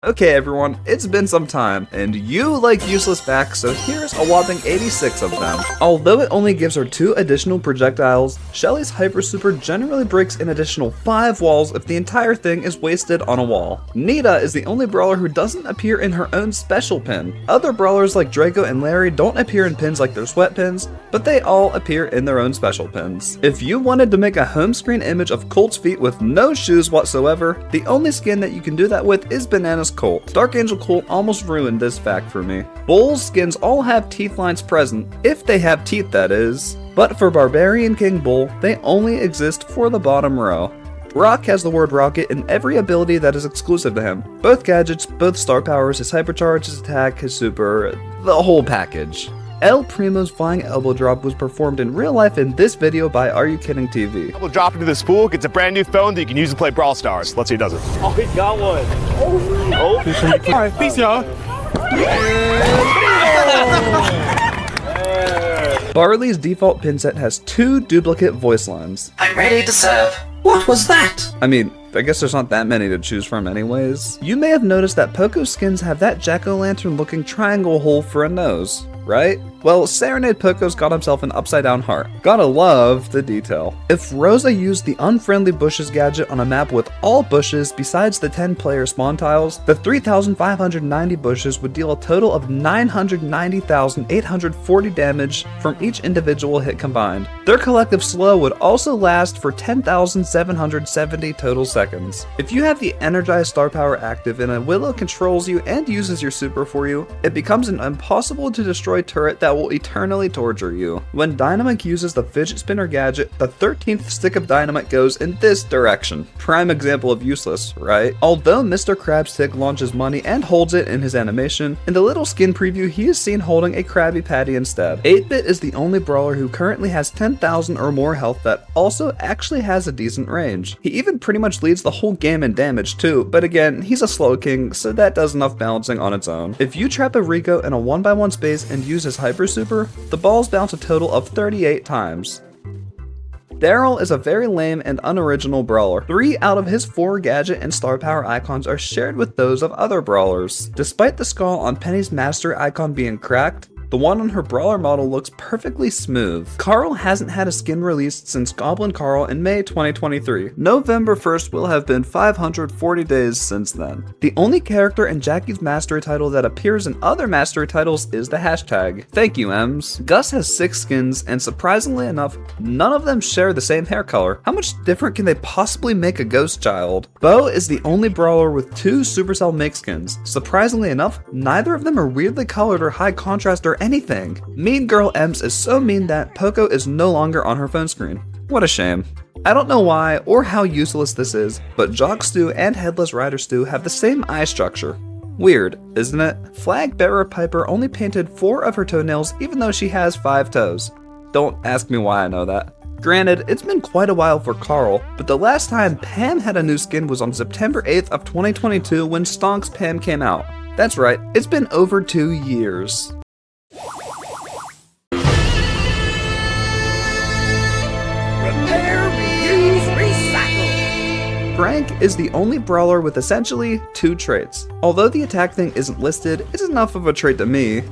Okay everyone, it's been some time, and you like useless facts, so here's a whopping 86 of them. Although it only gives her 2 additional projectiles, Shelly's Hyper Super generally breaks an additional 5 walls if the entire thing is wasted on a wall. Nita is the only brawler who doesn't appear in her own special pin. Other brawlers like Draco and Larry don't appear in pins like their sweat pins, but they all appear in their own special pins. If you wanted to make a home screen image of Colt's feet with no shoes whatsoever, the only skin that you can do that with is Banana's Colt. Dark Angel Colt almost ruined this fact for me. Bull's skins all have teeth lines present, if they have teeth that is, but for Barbarian King Bull, they only exist for the bottom row. Brock has the word rocket in every ability that is exclusive to him. Both gadgets, both star powers, his hypercharge, his attack, his super, the whole package. El Primo's flying elbow drop was performed in real life in this video by Are You Kidding TV. Elbow drop into this pool, gets a brand new phone that you can use to play Brawl Stars. Let's see who does it. Oh, he got one. Oh. Alright, peace y'all. Barley's default pin set has 2 duplicate voice lines. I'm ready to serve. What was that? I mean, I guess there's not that many to choose from anyways. You may have noticed that Poco's skins have that jack-o'-lantern looking triangle hole for a nose, right? Well, Serenade Poco's got himself an upside down heart. Gotta love the detail. If Rosa used the Unfriendly Bushes gadget on a map with all bushes besides the 10 player spawn tiles, the 3,590 bushes would deal a total of 990,840 damage from each individual hit combined. Their collective slow would also last for 10,770 total seconds. If you have the Energized Star Power active and a Willow controls you and uses your super for you, it becomes an impossible to destroy turret that will eternally torture you. When Dynamite uses the Fidget Spinner gadget, the 13th stick of dynamite goes in this direction. Prime example of useless, right? Although Mr. Crab's stick launches money and holds it in his animation, in the little skin preview he is seen holding a Krabby Patty instead. 8-Bit is the only brawler who currently has 10,000 or more health that also actually has a decent range. He even pretty much leads the whole game in damage too, but again, he's a slow king, so that does enough balancing on its own. If you trap a Rico in a 1x1 space and use his Hyper Super, the balls bounce a total of 38 times. Daryl is a very lame and unoriginal brawler. 3 out of his 4 gadget and star power icons are shared with those of other brawlers. Despite the skull on Penny's master icon being cracked, the one on her brawler model looks perfectly smooth. Carl hasn't had a skin released since Goblin Carl in May 2023. November 1st will have been 540 days since then. The only character in Jackie's mastery title that appears in other mastery titles is the hashtag. Thank you, Ems. Gus has 6 skins, and surprisingly enough, none of them share the same hair color. How much different can they possibly make a ghost child? Bo is the only brawler with 2 Supercell make skins. Surprisingly enough, neither of them are weirdly colored or high contrast or anything. Mean Girl Ems is so mean that Poco is no longer on her phone screen. What a shame. I don't know why or how useless this is, but Jock Stew and Headless Rider Stew have the same eye structure. Weird, isn't it? Flag Bearer Piper only painted 4 of her toenails even though she has 5 toes. Don't ask me why I know that. Granted, it's been quite a while for Carl, but the last time Pam had a new skin was on September 8th of 2022 when Stonks Pam came out. That's right, it's been over 2 years. Frank is the only brawler with essentially 2 traits. Although the attack thing isn't listed, it's enough of a trait to me.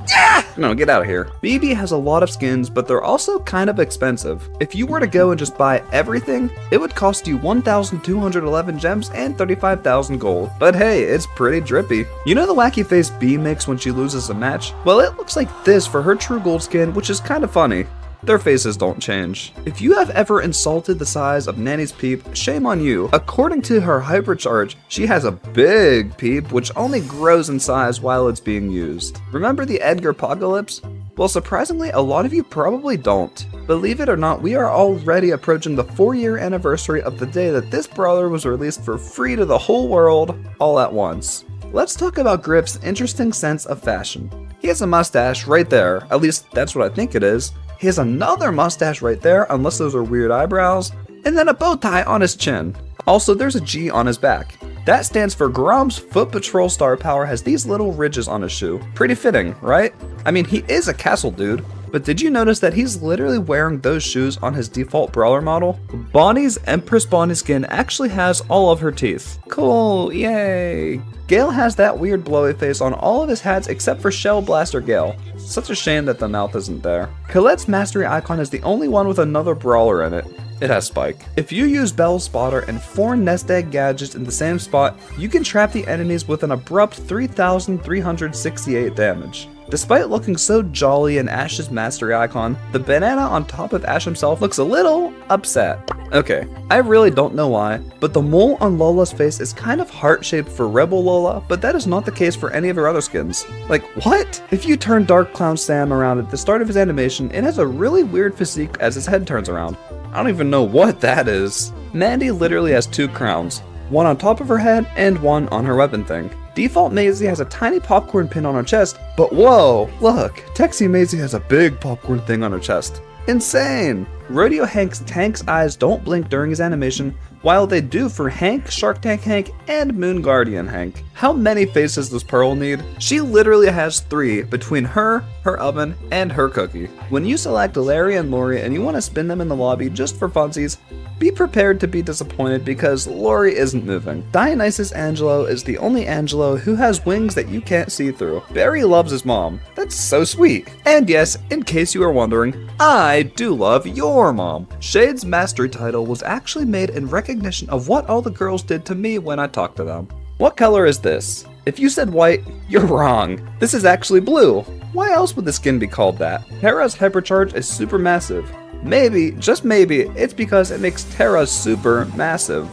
No, get out of here. BB has a lot of skins, but they're also kind of expensive. If you were to go and just buy everything, it would cost you 1,211 gems and 35,000 gold. But hey, it's pretty drippy. You know the wacky face B makes when she loses a match? Well, it looks like this for her true gold skin, which is kind of funny. Their faces don't change. If you have ever insulted the size of Nanny's peep, shame on you. According to her hypercharge, she has a big peep which only grows in size while it's being used. Remember the Edgar Pogolypse? Well, surprisingly, a lot of you probably don't. Believe it or not, we are already approaching the 4-year anniversary of the day that this brawler was released for free to the whole world, all at once. Let's talk about Grip's interesting sense of fashion. He has a mustache right there, at least that's what I think it is. He has another mustache right there, unless those are weird eyebrows, and then a bow tie on his chin. Also, there's a G on his back. That stands for Grom's Foot Patrol Star Power has these little ridges on his shoe. Pretty fitting, right? I mean, he is a castle dude. But did you notice that he's literally wearing those shoes on his default Brawler model? Bonnie's Empress Bonnie skin actually has all of her teeth. Cool, yay! Gale has that weird blowy face on all of his hats except for Shell Blaster Gale. Such a shame that the mouth isn't there. Colette's mastery icon is the only one with another Brawler in it. It has Spike. If you use Bell's Spotter and 4 nest egg gadgets in the same spot, you can trap the enemies with an abrupt 3,368 damage. Despite looking so jolly in Ash's mastery icon, the banana on top of Ash himself looks a little upset. Okay, I really don't know why, but the mole on Lola's face is kind of heart-shaped for Rebel Lola, but that is not the case for any of her other skins. Like, what? If you turn Dark Clown Sam around at the start of his animation, it has a really weird physique as his head turns around. I don't even know what that is. Mandy literally has 2 crowns, one on top of her head and one on her weapon thing. Default Maisie has a tiny popcorn pin on her chest, but whoa, look, Texie Maisie has a big popcorn thing on her chest. Insane! Rodeo Hank's Tank's eyes don't blink during his animation, while they do for Hank, Shark Tank Hank, and Moon Guardian Hank. How many faces does Pearl need? She literally has 3 between her, her oven, and her cookie. When you select Larry and Lori and you want to spin them in the lobby just for funsies, be prepared to be disappointed because Lori isn't moving. Dionysus Angelo is the only Angelo who has wings that you can't see through. Barry loves his mom. That's so sweet. And yes, in case you are wondering, I do love your mom. Shade's mastery title was actually made in recognition of what all the girls did to me when I talked to them. What color is this? If you said white, you're wrong. This is actually blue. Why else would the skin be called that? Terra's hypercharge is super massive. Maybe, just maybe, it's because it makes Terra super massive.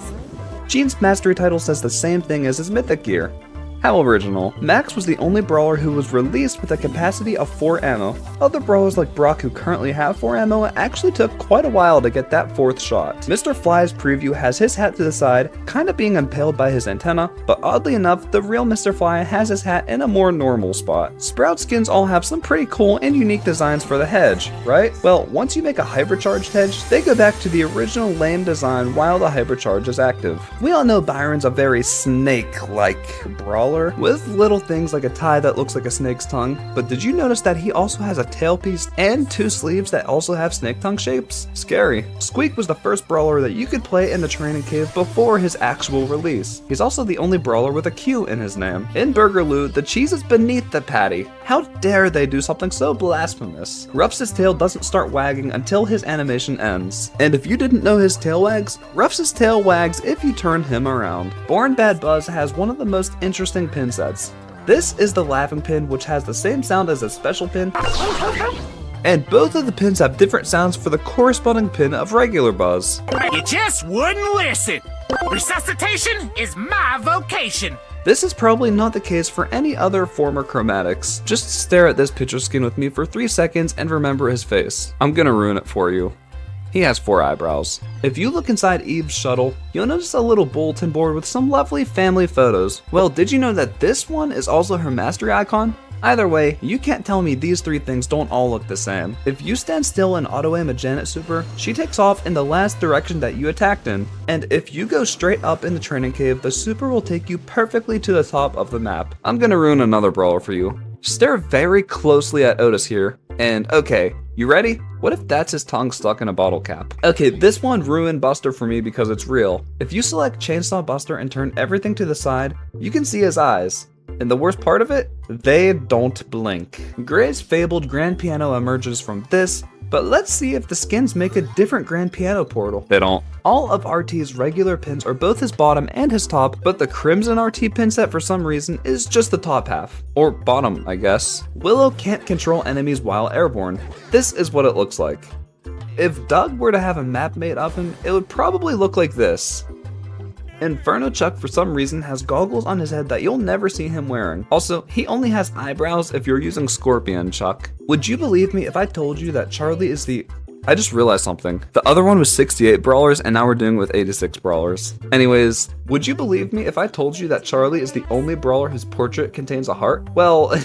Gene's mastery title says the same thing as his mythic gear. How original. Max was the only brawler who was released with a capacity of 4 ammo. Other brawlers like Brock who currently have 4 ammo actually took quite a while to get that 4th shot. Mr. Fly's preview has his hat to the side, kinda being impaled by his antenna, but oddly enough, the real Mr. Fly has his hat in a more normal spot. Sprout skins all have some pretty cool and unique designs for the hedge, right? Well, once you make a hypercharged hedge, they go back to the original lame design while the hypercharge is active. We all know Byron's a very snake-like brawler, with little things like a tie that looks like a snake's tongue, but did you notice that he also has a tailpiece and 2 sleeves that also have snake tongue shapes? Scary. Squeak was the first brawler that you could play in the training cave before his actual release. He's also the only brawler with a Q in his name. In Burgerloo, the cheese is beneath the patty. How dare they do something so blasphemous? Ruffs' tail doesn't start wagging until his animation ends. And if you didn't know his tail wags, Ruffs' tail wags if you turn him around. Born Bad Buzz has one of the most interesting pin sets. This is the laughing pin, which has the same sound as a special pin, and both of the pins have different sounds for the corresponding pin of regular Buzz. You just wouldn't listen. Resuscitation is my vocation. This is probably not the case for any other former chromatics. Just stare at this picture skin with me for 3 seconds and remember his face. I'm gonna ruin it for you. He has 4 eyebrows. If you look inside Eve's shuttle, you'll notice a little bulletin board with some lovely family photos. Well, did you know that this one is also her mastery icon? Either way, you can't tell me these 3 things don't all look the same. If you stand still and auto-aim a Janet super, she takes off in the last direction that you attacked in. And if you go straight up in the training cave, the super will take you perfectly to the top of the map. I'm gonna ruin another brawler for you. Stare very closely at Otis here, and okay, you ready? What if that's his tongue stuck in a bottle cap? Okay, this one ruined Buster for me because it's real. If you select Chainsaw Buster and turn everything to the side, you can see his eyes. And the worst part of it? They don't blink. Gray's fabled grand piano emerges from this, but let's see if the skins make a different grand piano portal. They don't. All of RT's regular pins are both his bottom and his top, but the Crimson RT pin set for some reason is just the top half. Or bottom, I guess. Willow can't control enemies while airborne. This is what it looks like. If Doug were to have a map made of him, it would probably look like this. Inferno Chuck for some reason has goggles on his head that you'll never see him wearing. Also, he only has eyebrows if you're using Scorpion Chuck. Would you believe me if I told you that Charlie is the... I just realized something. The other one was 68 brawlers and now we're doing with 86 brawlers. Anyways, would you believe me if I told you that Charlie is the only brawler whose portrait contains a heart? Well,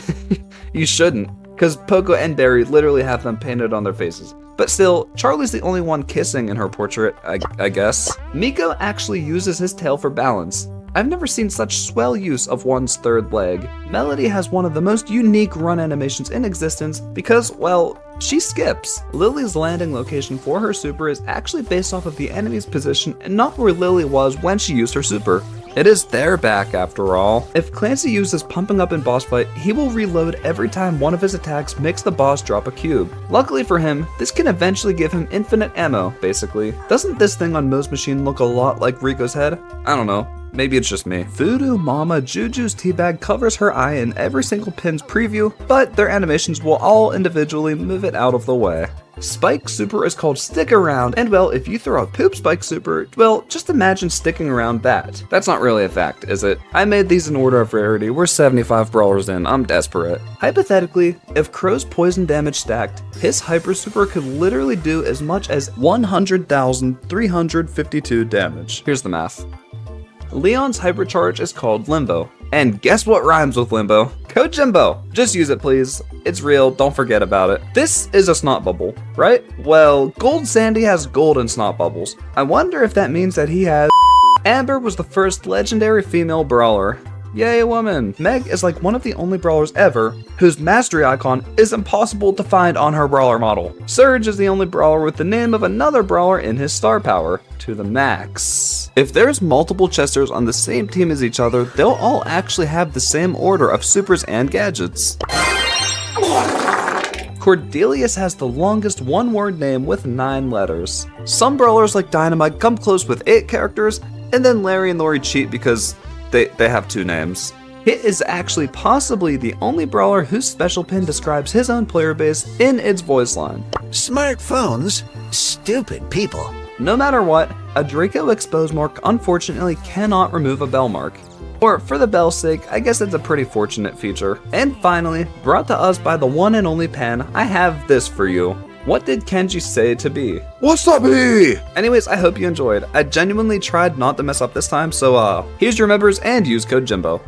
you shouldn't, because Poco and Barry literally have them painted on their faces. But still, Charlie's the only one kissing in her portrait, I guess. Miko actually uses his tail for balance. I've never seen such swell use of one's third leg. Melody has one of the most unique run animations in existence because, well, she skips. Lily's landing location for her super is actually based off of the enemy's position and not where Lily was when she used her super. It is their back after all. If Clancy uses pumping up in boss fight, he will reload every time one of his attacks makes the boss drop a cube. Luckily for him, this can eventually give him infinite ammo, basically. Doesn't this thing on Mo's machine look a lot like Rico's head? I don't know. Maybe it's just me. Voodoo Mama Juju's teabag covers her eye in every single pin's preview, but their animations will all individually move it out of the way. Spike's super is called Stick Around, and well, if you throw a Poop Spike super, well, just imagine sticking around that. That's not really a fact, is it? I made these in order of rarity. We're 75 brawlers in. I'm desperate. Hypothetically, if Crow's poison damage stacked, his hyper super could literally do as much as 100,352 damage. Here's the math. Leon's hypercharge is called Limbo. And guess what rhymes with Limbo? Code Jimbo. Just use it, please. It's real, don't forget about it. This is a snot bubble, right? Well, Gold Sandy has golden snot bubbles. I wonder if that means that he has. Amber was the first legendary female brawler. Yay, woman. Meg is like one of the only brawlers ever whose mastery icon is impossible to find on her brawler model. Surge is the only brawler with the name of another brawler in his star power, to the max. If there's multiple Chesters on the same team as each other, they'll all actually have the same order of supers and gadgets. Cordelius has the longest one-word name with 9 letters. Some brawlers like Dynamite come close with 8 characters, and then Larry and Lori cheat because they have 2 names. Hit is actually possibly the only brawler whose special pin describes his own player base in its voice line. Smartphones? Stupid people. No matter what, a Draco expose mark unfortunately cannot remove a bell mark. Or, for the bell's sake, I guess it's a pretty fortunate feature. And finally, brought to us by the one and only Pen, I have this for you. What did Kenji say to be? What's up, B? Anyways, I hope you enjoyed. I genuinely tried not to mess up this time, so here's your members and use code Jimbo.